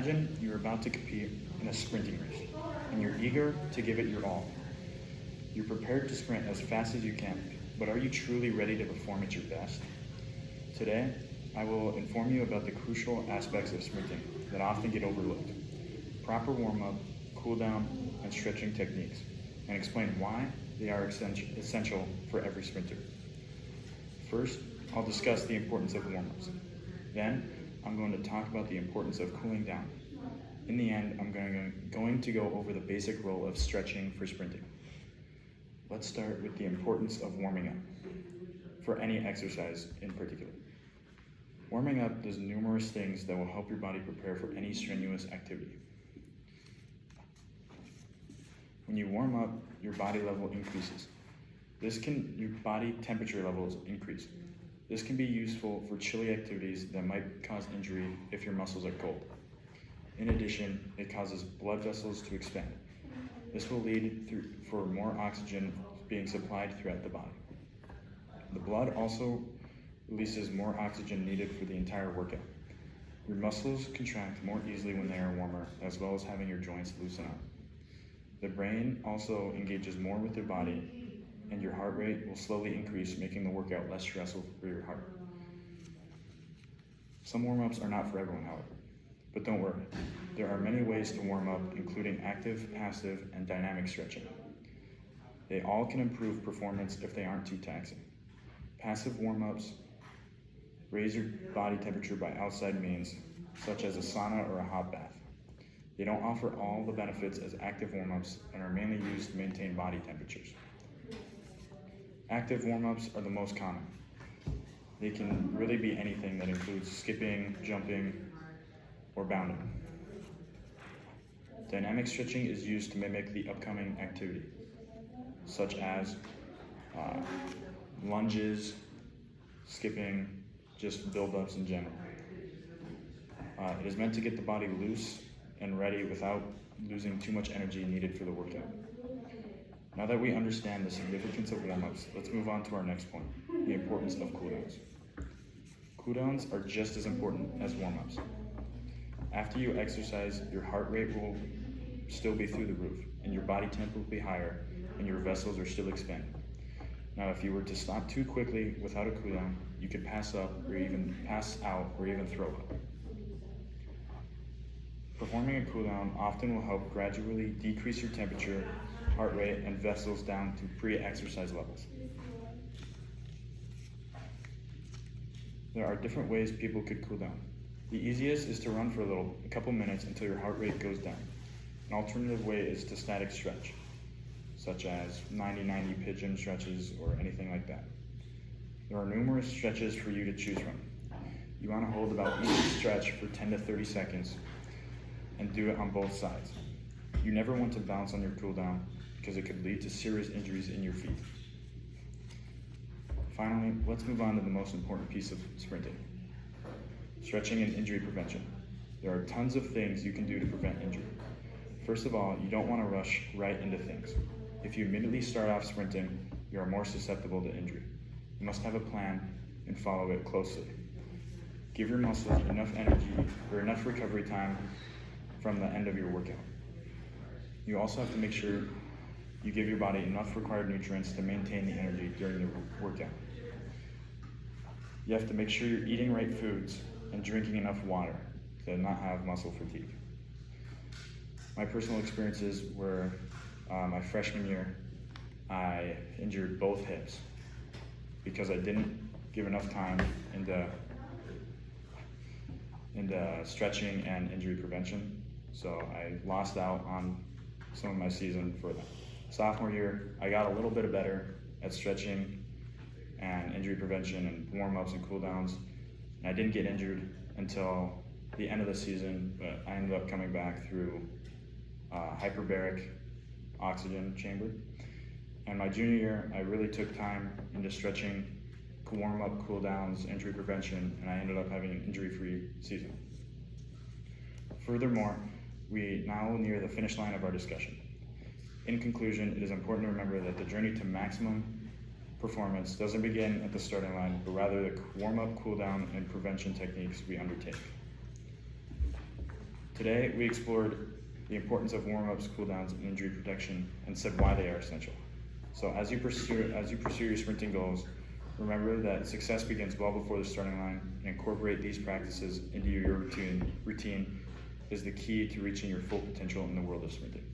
Imagine you're about to compete in a sprinting race, and you're eager to give it your all. You're prepared to sprint as fast as you can, but are you truly ready to perform at your best? Today, I will inform you about the crucial aspects of sprinting that often get overlooked, proper warm-up, cool-down, and stretching techniques, and explain why they are essential for every sprinter. First, I'll discuss the importance of warm-ups. Then, I'm going to talk about the importance of cooling down. In the end, I'm going to go over the basic role of stretching for sprinting. Let's start with the importance of warming up, for any exercise in particular. Warming up does numerous things that will help your body prepare for any strenuous activity. When you warm up, your body level increases. Your body temperature levels increase. This can be useful for chilly activities that might cause injury if your muscles are cold. In addition, it causes blood vessels to expand. This will lead for more oxygen being supplied throughout the body. The blood also releases more oxygen needed for the entire workout. Your muscles contract more easily when they are warmer, as well as having your joints loosen up. The brain also engages more with your body, and your heart rate will slowly increase, making the workout less stressful for your heart. Some warm-ups are not for everyone, however, but don't worry. There are many ways to warm up, including active, passive, and dynamic stretching. They all can improve performance if they aren't too taxing. Passive warm-ups raise your body temperature by outside means, such as a sauna or a hot bath. They don't offer all the benefits as active warm-ups and are mainly used to maintain body temperatures. Active warm-ups are the most common. They can really be anything that includes skipping, jumping, or bounding. Dynamic stretching is used to mimic the upcoming activity, such as lunges, skipping, just build-ups in general. It is meant to get the body loose and ready without losing too much energy needed for the workout. Now that we understand the significance of warm-ups, let's move on to our next point, the importance of cooldowns. Cooldowns are just as important as warm-ups. After you exercise, your heart rate will still be through the roof, and your body temp will be higher, and your vessels are still expanding. Now, if you were to stop too quickly without a cooldown, you could pass out or even throw up. Performing a cooldown often will help gradually decrease your temperature, heart rate, and vessels down to pre-exercise levels. There are different ways people could cool down. The easiest is to run for a couple minutes until your heart rate goes down. An alternative way is to static stretch, such as 90-90 pigeon stretches or anything like that. There are numerous stretches for you to choose from. You want to hold about each stretch for 10 to 30 seconds and do it on both sides. You never want to bounce on your cooldown because it could lead to serious injuries in your feet. Finally, let's move on to the most important piece of sprinting, stretching and injury prevention. There are tons of things you can do to prevent injury. First of all, you don't want to rush right into things. If you immediately start off sprinting, you are more susceptible to injury. You must have a plan and follow it closely. Give your muscles enough energy or enough recovery time from the end of your workout. You also have to make sure you give your body enough required nutrients to maintain the energy during the workout. You have to make sure you're eating right foods and drinking enough water to not have muscle fatigue. My personal experiences were my freshman year, I injured both hips because I didn't give enough time into stretching and injury prevention. So I lost out on some of my season for that. Sophomore year, I got a little bit better at stretching and injury prevention and warm-ups and cool-downs. And I didn't get injured until the end of the season, but I ended up coming back through hyperbaric oxygen chamber. And my junior year, I really took time into stretching, warm-up, cool-downs, injury prevention, and I ended up having an injury-free season. Furthermore, we now near the finish line of our discussion. In conclusion, it is important to remember that the journey to maximum performance doesn't begin at the starting line, but rather the warm-up, cool-down, and prevention techniques we undertake. Today, we explored the importance of warm-ups, cooldowns, and injury protection, and said why they are essential. So as you pursue your sprinting goals, remember that success begins well before the starting line, and incorporate these practices into your routine is the key to reaching your full potential in the world of sprinting.